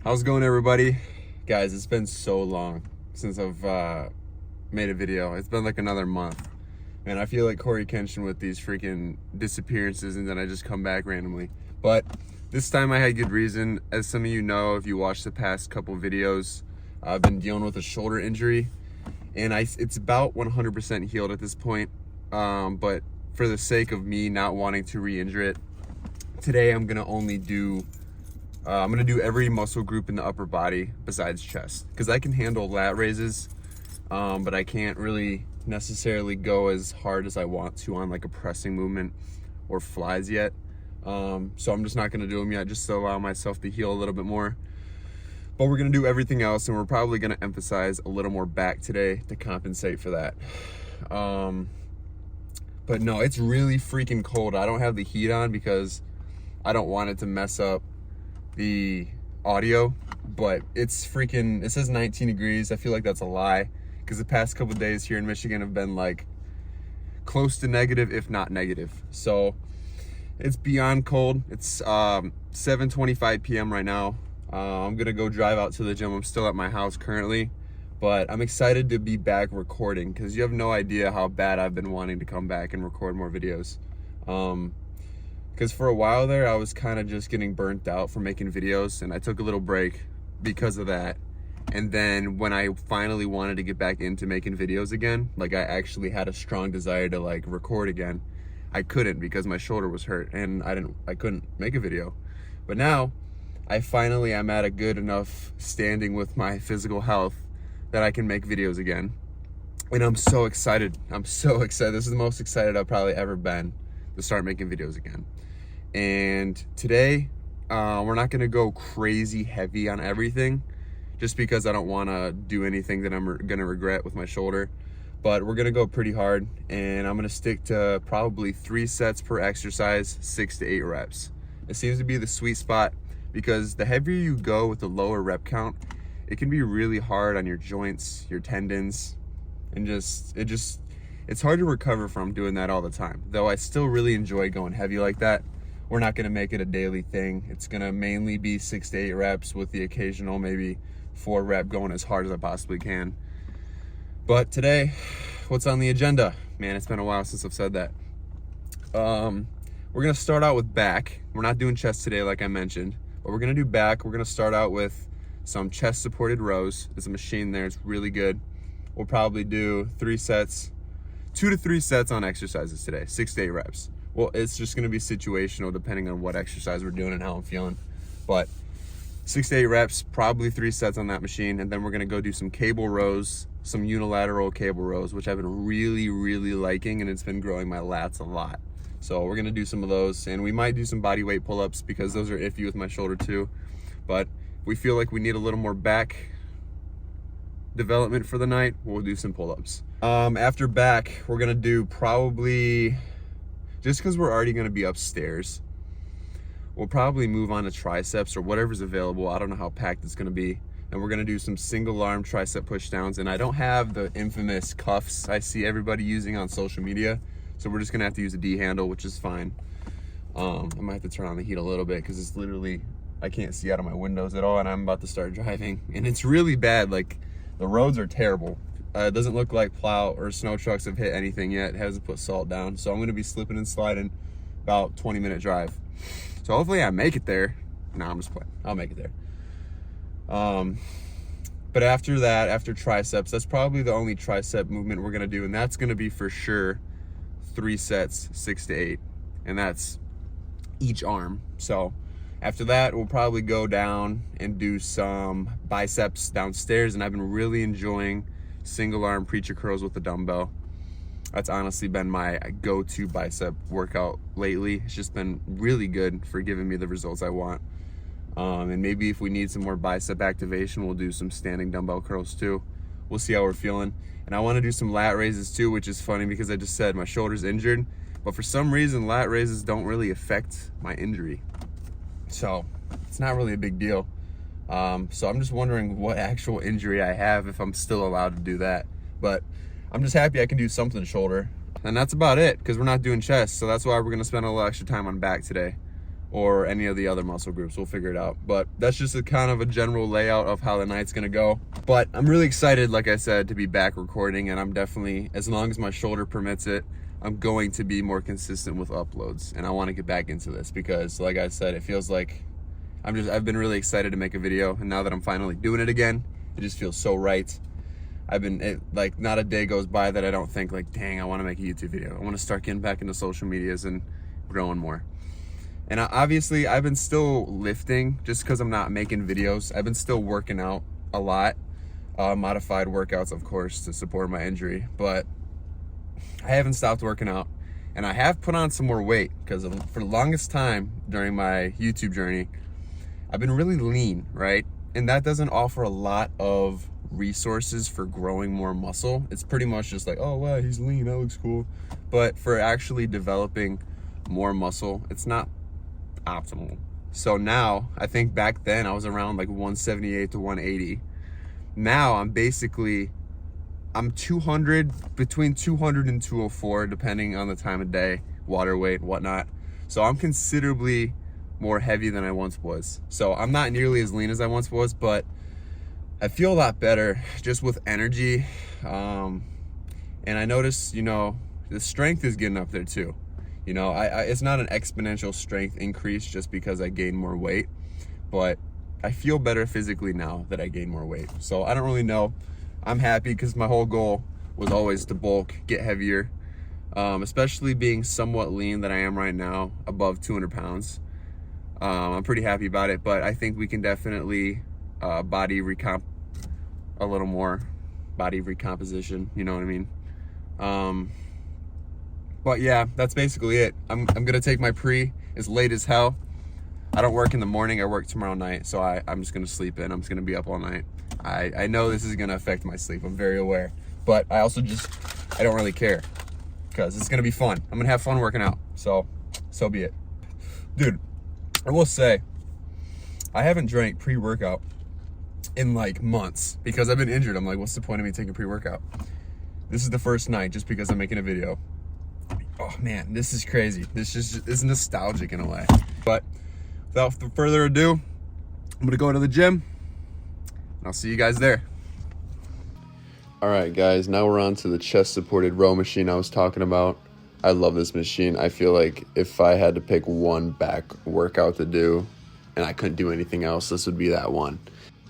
How's it going, everybody? Guys, it's been so long since I've made a video. It's been like another month. Man, I feel like Corey Kenshin with these freaking disappearances, and then I just come back randomly. But this time I had good reason. As some of you know, if you watched the past couple videos, I've been dealing with a shoulder injury, and it's about 100% healed at this point. But for the sake of me not wanting to re-injure it, today I'm gonna only do I'm gonna do every muscle group in the upper body besides chest, because I can handle lat raises, but I can't really necessarily go as hard as I want to on like a pressing movement or flies yet. So I'm just not gonna do them yet, just to allow myself to heal a little bit more. But we're gonna do everything else, and we're probably gonna emphasize a little more back today to compensate for that. But no, it's really freaking cold. I don't have the heat on because I don't want it to mess up the audio, but it's freaking, it says 19 degrees. I feel like that's a lie, because the past couple of days here in Michigan have been like close to negative, if not negative. So it's beyond cold. It's 7:25 p.m. right now. I'm gonna go drive out to the gym. I'm still at my house currently, but I'm excited to be back recording, because you have no idea how bad I've been wanting to come back and record more videos. Because for a while there, I was kind of just getting burnt out from making videos, and I took a little break because of that. And then when I finally wanted to get back into making videos again, like I actually had a strong desire to like record again, I couldn't because my shoulder was hurt and I couldn't make a video. But now I finally am at a good enough standing with my physical health that I can make videos again. And I'm so excited. I'm so excited. This is the most excited I've probably ever been to start making videos again. And today, we're not gonna go crazy heavy on everything, just because I don't wanna do anything that I'm gonna regret with my shoulder. But we're gonna go pretty hard, and I'm gonna stick to probably 3 sets per exercise, 6 to 8 reps. It seems to be the sweet spot, because the heavier you go with the lower rep count, it can be really hard on your joints, your tendons, and it's hard to recover from doing that all the time. Though I still really enjoy going heavy like that. We're not gonna make it a daily thing. It's gonna mainly be 6 to 8 reps with the occasional maybe 4 rep going as hard as I possibly can. But today, what's on the agenda? Man, it's been a while since I've said that. We're gonna start out with back. We're not doing chest today like I mentioned, but we're gonna do back. We're gonna start out with some chest supported rows. There's a machine there, it's really good. We'll probably do 3 sets, 2 to 3 sets on exercises today, 6 to 8 reps. Well, it's just gonna be situational depending on what exercise we're doing and how I'm feeling. But 6 to 8 reps, probably 3 sets on that machine. And then we're gonna go do some cable rows, some unilateral cable rows, which I've been really, really liking, and it's been growing my lats a lot. So we're gonna do some of those, and we might do some body weight pull-ups because those are iffy with my shoulder too. But if we feel like we need a little more back development for the night, we'll do some pull-ups. After back, we're gonna do probably, just because we're already gonna be upstairs, we'll probably move on to triceps or whatever's available. I don't know how packed it's gonna be. And we're gonna do some single arm tricep push downs. And I don't have the infamous cuffs I see everybody using on social media. So we're just gonna have to use a D handle, which is fine. I might have to turn on the heat a little bit because it's literally, I can't see out of my windows at all, and I'm about to start driving. And it's really bad, like the roads are terrible. It doesn't look like plow or snow trucks have hit anything yet. It hasn't put salt down. So I'm gonna be slipping and sliding about 20-minute drive. So hopefully I make it there. No, I'm just playing. I'll make it there. But after that, after triceps, that's probably the only tricep movement we're gonna do. And that's gonna be for sure 3 sets, 6 to 8. And that's each arm. So after that, we'll probably go down and do some biceps downstairs. And I've been really enjoying single arm preacher curls with the dumbbell. That's honestly been my go-to bicep workout lately. It's just been really good for giving me the results I want. And maybe if we need some more bicep activation, we'll do some standing dumbbell curls too. We'll see how we're feeling. And I want to do some lat raises too, which is funny because I just said my shoulder's injured, but for some reason lat raises don't really affect my injury. So it's not really a big deal. So I'm just wondering what actual injury I have if I'm still allowed to do that. But I'm just happy I can do something shoulder. And that's about it, because we're not doing chest. So that's why we're gonna spend a little extra time on back today. or any of the other muscle groups. We'll figure it out. But that's just a kind of a general layout of how the night's gonna go. But I'm really excited, like I said, to be back recording, and I'm definitely, as long as my shoulder permits it, I'm going to be more consistent with uploads. And I want to get back into this because, like I said, it feels like I've been really excited to make a video, and now that I'm finally doing it again, it just feels so right. Like, not a day goes by that I don't think like, dang, I want to make a YouTube video. I want to start getting back into social medias and growing more. And obviously I've been still lifting just because I'm not making videos. I've been still working out a lot, modified workouts, of course, to support my injury, but I haven't stopped working out. And I have put on some more weight because for the longest time during my YouTube journey, I've been really lean, right? And that doesn't offer a lot of resources for growing more muscle. It's pretty much just like, oh wow, he's lean, that looks cool. But for actually developing more muscle, it's not optimal. So now, I think back then I was around like 178 to 180. Now I'm 200, between 200 and 204, depending on the time of day, water weight, whatnot. So I'm considerably more heavy than I once was. So I'm not nearly as lean as I once was, but I feel a lot better just with energy. And I notice, the strength is getting up there too. It's not an exponential strength increase just because I gain more weight, but I feel better physically now that I gain more weight. So I don't really know. I'm happy because my whole goal was always to bulk, get heavier, especially being somewhat lean that I am right now, above 200 pounds. I'm pretty happy about it, but I think we can definitely a little more body recomposition, you know what I mean? But yeah, that's basically it. I'm gonna take my pre. It's late as hell. I don't work in the morning, I work tomorrow night, so I'm just gonna sleep in. I'm just gonna be up all night. I know this is gonna affect my sleep, I'm very aware, but I don't really care because it's gonna be fun. I'm gonna have fun working out, so be it. Dude, I will say, I haven't drank pre-workout in like months because I've been injured. I'm like, what's the point of me taking pre-workout? This is the first night just because I'm making a video. Oh man, this is crazy. This is nostalgic in a way. But without further ado, I'm gonna go to the gym and I'll see you guys there. All right, guys, now we're on to the chest supported row machine I was talking about. I love this machine. I feel like if I had to pick one back workout to do and I couldn't do anything else, this would be that one.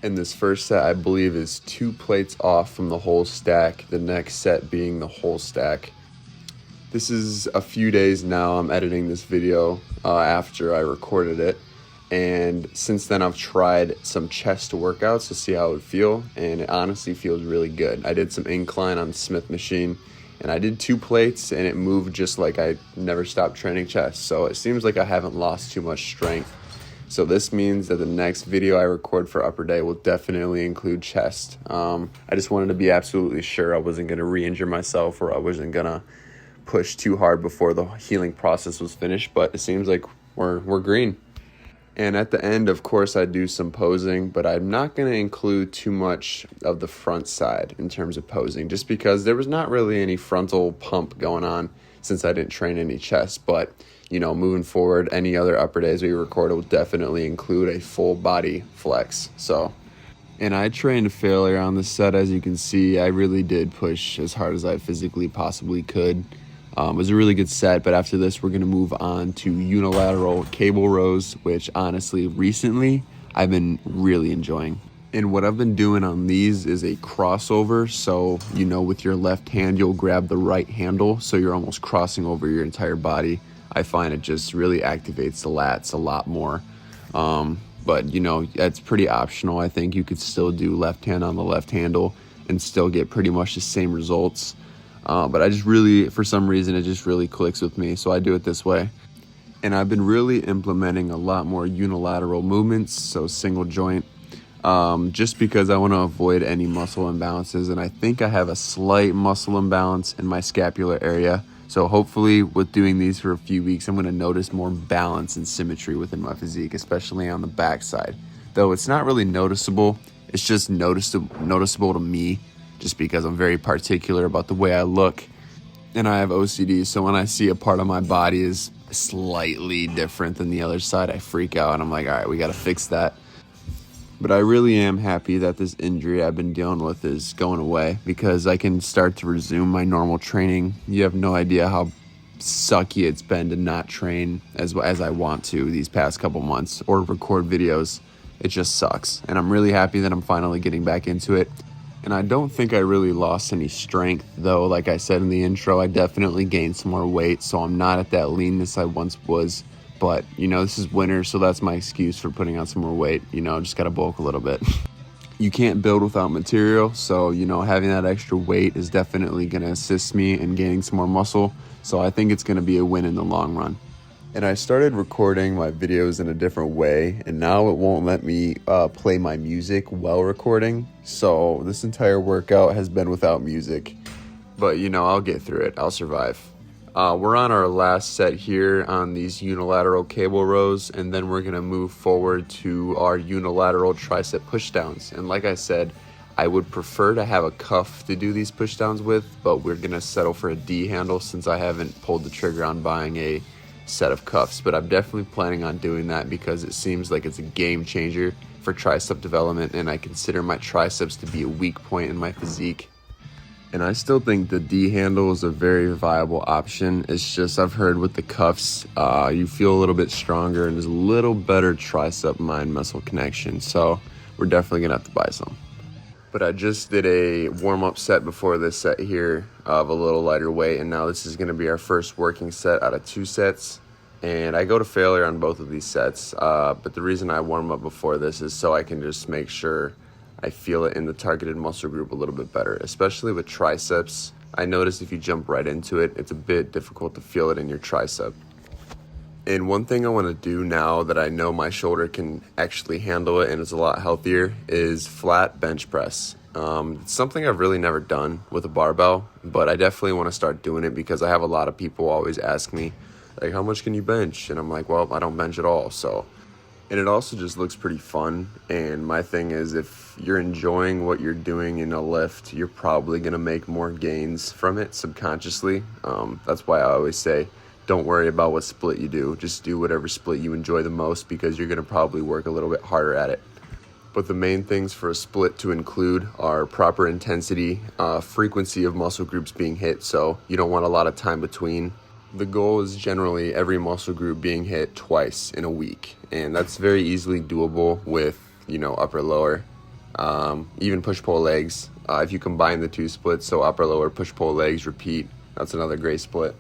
And this first set, I believe, is 2 plates off from the whole stack, the next set being the whole stack. This is a few days now. I'm editing this video after I recorded it. And since then, I've tried some chest workouts to see how it would feel, and it honestly feels really good. I did some incline on the Smith machine, and I did 2 plates, and it moved just like I never stopped training chest. So it seems like I haven't lost too much strength. So this means that the next video I record for upper day will definitely include chest. I just wanted to be absolutely sure I wasn't going to re-injure myself, or I wasn't going to push too hard before the healing process was finished, but it seems like we're green. And at the end, of course, I do some posing, but I'm not going to include too much of the front side in terms of posing, just because there was not really any frontal pump going on since I didn't train any chest. But, moving forward, any other upper days we record will definitely include a full body flex. And I trained failure on the set. As you can see, I really did push as hard as I physically possibly could. It was a really good set, but after this, we're going to move on to unilateral cable rows, which honestly, recently, I've been really enjoying. And what I've been doing on these is a crossover. So, with your left hand, you'll grab the right handle, so you're almost crossing over your entire body. I find it just really activates the lats a lot more. But, that's pretty optional. I think you could still do left hand on the left handle and still get pretty much the same results. But I just really, for some reason, it just really clicks with me, so I do it this way. And I've been really implementing a lot more unilateral movements, so single joint, just because I want to avoid any muscle imbalances. And I think I have a slight muscle imbalance in my scapular area. So hopefully with doing these for a few weeks, I'm going to notice more balance and symmetry within my physique, especially on the back side. Though it's not really noticeable, it's just noticeable to me, just because I'm very particular about the way I look. and I have OCD, so when I see a part of my body is slightly different than the other side, I freak out and I'm like, all right, we got to fix that. But I really am happy that this injury I've been dealing with is going away, because I can start to resume my normal training. You have no idea how sucky it's been to not train as I want to these past couple months, or record videos. It just sucks. And I'm really happy that I'm finally getting back into it. And I don't think I really lost any strength, though. Like I said in the intro, I definitely gained some more weight, so I'm not at that leanness I once was. But, this is winter, so that's my excuse for putting on some more weight. Just got to bulk a little bit. You can't build without material, so, having that extra weight is definitely going to assist me in gaining some more muscle. So I think it's going to be a win in the long run. And I started recording my videos in a different way, and now it won't let me play my music while recording. So this entire workout has been without music. But, I'll get through it. I'll survive. We're on our last set here on these unilateral cable rows, and then we're going to move forward to our unilateral tricep pushdowns. And like I said, I would prefer to have a cuff to do these pushdowns with, but we're going to settle for a D handle since I haven't pulled the trigger on buying a set of cuffs. But I'm definitely planning on doing that because it seems like it's a game changer for tricep development, and I consider my triceps to be a weak point in my physique. And I still think the D handle is a very viable option. It's just I've heard with the cuffs, you feel a little bit stronger and there's a little better tricep mind muscle connection. So we're definitely gonna have to buy some. But I just did a warm-up set before this set here of a little lighter weight, and now this is gonna be our first working set out of 2 sets. And I go to failure on both of these sets, but the reason I warm up before this is so I can just make sure I feel it in the targeted muscle group a little bit better, especially with triceps. I noticed if you jump right into it, it's a bit difficult to feel it in your tricep. And one thing I want to do now that I know my shoulder can actually handle it and it's a lot healthier is flat bench press. It's something I've really never done with a barbell, but I definitely want to start doing it because I have a lot of people always ask me, like, how much can you bench? And I'm like, well, I don't bench at all, so. And it also just looks pretty fun. And my thing is, if you're enjoying what you're doing in a lift, you're probably going to make more gains from it subconsciously. That's why I always say, don't worry about what split you do. Just do whatever split you enjoy the most because you're going to probably work a little bit harder at it. But the main things for a split to include are proper intensity, frequency of muscle groups being hit, so you don't want a lot of time between. The goal is generally every muscle group being hit twice in a week, and that's very easily doable with, upper lower, even push-pull legs. If you combine the 2 splits, so upper lower, push-pull legs, repeat, that's another great split.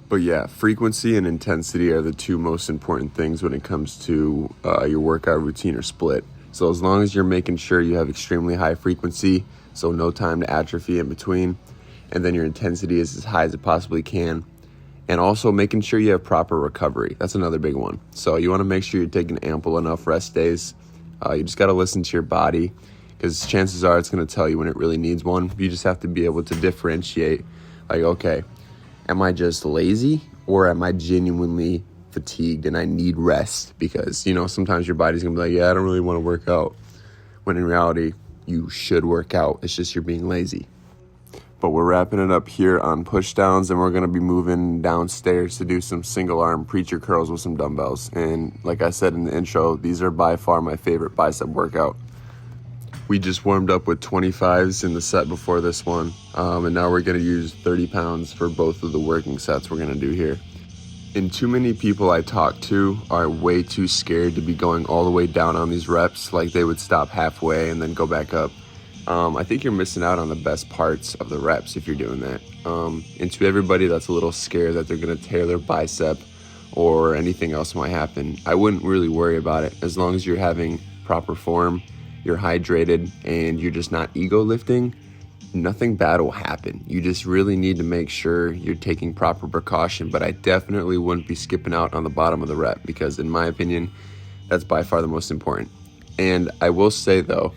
But yeah, frequency and intensity are the 2 most important things when it comes to your workout routine or split. So as long as you're making sure you have extremely high frequency, so no time to atrophy in between, and then your intensity is as high as it possibly can, and also making sure you have proper recovery. That's another big one. So you want to make sure you're taking ample enough rest days. You just got to listen to your body because chances are it's going to tell you when it really needs one. You just have to be able to differentiate, like, okay, am I just lazy or am I genuinely fatigued and I need rest? Because, sometimes your body's going to be like, yeah, I don't really want to work out. When in reality, you should work out. It's just you're being lazy. But we're wrapping it up here on pushdowns, and we're going to be moving downstairs to do some single arm preacher curls with some dumbbells. And like I said in the intro, these are by far my favorite bicep workout. We just warmed up with 25s in the set before this one, and now we're going to use 30 pounds for both of the working sets we're going to do here. And too many people I talk to are way too scared to be going all the way down on these reps, like they would stop halfway and then go back up. I think you're missing out on the best parts of the reps if you're doing that. And to everybody that's a little scared that they're going to tear their bicep or anything else might happen, I wouldn't really worry about it. As long as you're having proper form, you're hydrated, and you're just not ego lifting, nothing bad will happen. You just really need to make sure you're taking proper precaution, but I definitely wouldn't be skipping out on the bottom of the rep because in my opinion, that's by far the most important. And I will say though,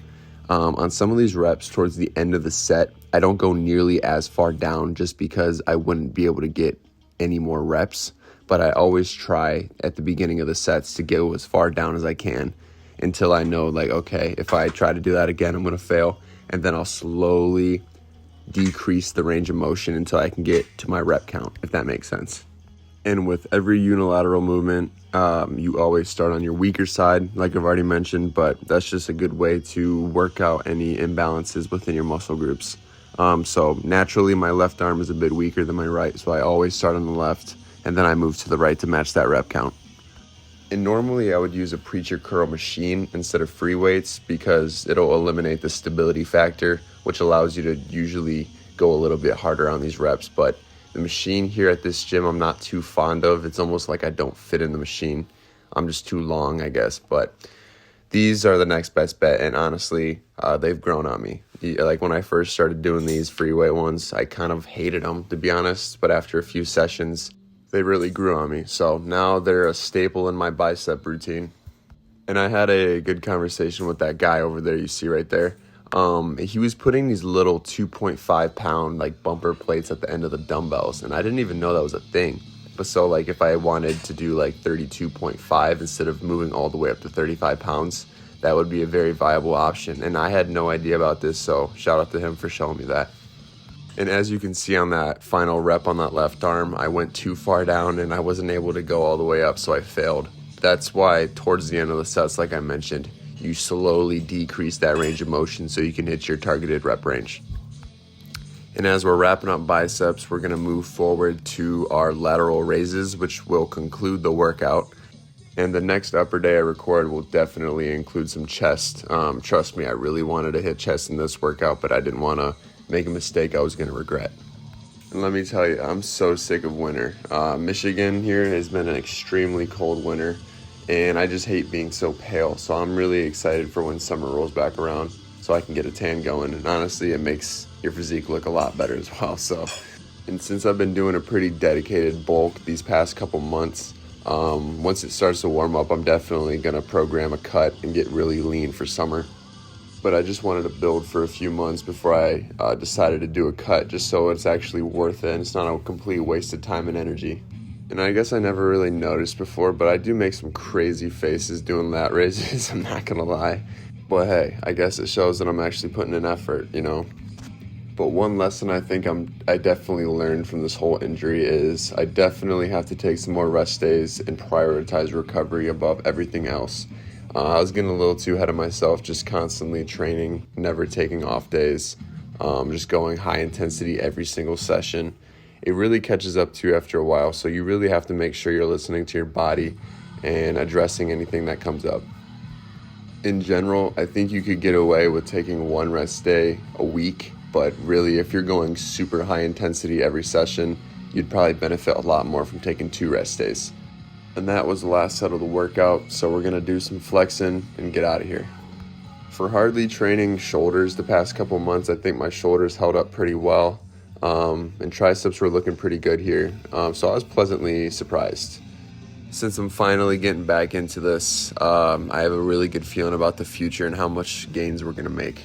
on some of these reps towards the end of the set, I don't go nearly as far down just because I wouldn't be able to get any more reps, but I always try at the beginning of the sets to go as far down as I can until I know, like, okay, if I try to do that again, I'm going to fail, and then I'll slowly decrease the range of motion until I can get to my rep count, if that makes sense. And with every unilateral movement, you always start on your weaker side, like I've already mentioned, but that's just a good way to work out any imbalances within your muscle groups. So naturally, my left arm is a bit weaker than my right, so I always start on the left, and then I move to the right to match that rep count. And normally I would use a preacher curl machine instead of free weights because it'll eliminate the stability factor, which allows you to usually go a little bit harder on these reps. But the machine here at this gym I'm not too fond of. It's almost like I don't fit in the machine. I'm just too long, I guess. But these are the next best bet, and honestly, they've grown on me. Like when I first started doing these free weight ones, I kind of hated them, to be honest. But after a few sessions, they really grew on me. So now they're a staple in my bicep routine. And I had a good conversation with that guy over there you see right there. He was putting these little 2.5 pound like bumper plates at the end of the dumbbells, and I didn't even know that was a thing. But so like if I wanted to do like 32.5 instead of moving all the way up to 35 pounds, that would be a very viable option. And I had no idea about this, so shout out to him for showing me that. And as you can see on that final rep on that left arm, I went too far down and I wasn't able to go all the way up, so I failed. That's why towards the end of the sets, like I mentioned, you slowly decrease that range of motion so you can hit your targeted rep range. And as we're wrapping up biceps, we're gonna move forward to our lateral raises, which will conclude the workout. And the next upper day I record will definitely include some chest. Trust me, I really wanted to hit chest in this workout, but I didn't wanna make a mistake I was gonna regret. And let me tell you, I'm so sick of winter. Michigan here has been an extremely cold winter, and I just hate being so pale. So I'm really excited for when summer rolls back around so I can get a tan going. And honestly, it makes your physique look a lot better as well. And since I've been doing a pretty dedicated bulk these past couple months, once it starts to warm up, I'm definitely gonna program a cut and get really lean for summer. But I just wanted to build for a few months before I decided to do a cut, just so it's actually worth it and it's not a complete waste of time and energy. And I guess I never really noticed before, but I do make some crazy faces doing lat raises, I'm not gonna lie. But hey, I guess it shows that I'm actually putting in effort, you know? But one lesson I think I definitely learned from this whole injury is I definitely have to take some more rest days and prioritize recovery above everything else. I was getting a little too ahead of myself, just constantly training, never taking off days, just going high intensity every single session. It really catches up to you after a while, so you really have to make sure you're listening to your body and addressing anything that comes up. In general, I think you could get away with taking one rest day a week, but really if you're going super high intensity every session, you'd probably benefit a lot more from taking 2 rest days. And that was the last set of the workout, so we're gonna do some flexing and get out of here. For hardly training shoulders the past couple months, I think my shoulders held up pretty well, and triceps were looking pretty good here, so I was pleasantly surprised. Since I'm finally getting back into this, I have a really good feeling about the future and how much gains we're gonna make.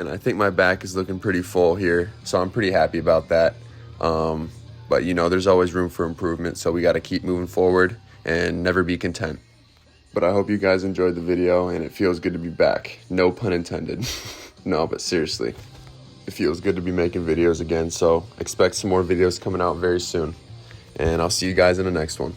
And I think my back is looking pretty full here, so I'm pretty happy about that. But you know, there's always room for improvement, so we gotta keep moving forward and never be content. But I hope you guys enjoyed the video, and it feels good to be back. No pun intended. No, but seriously, it feels good to be making videos again, so expect some more videos coming out very soon. And I'll see you guys in the next one.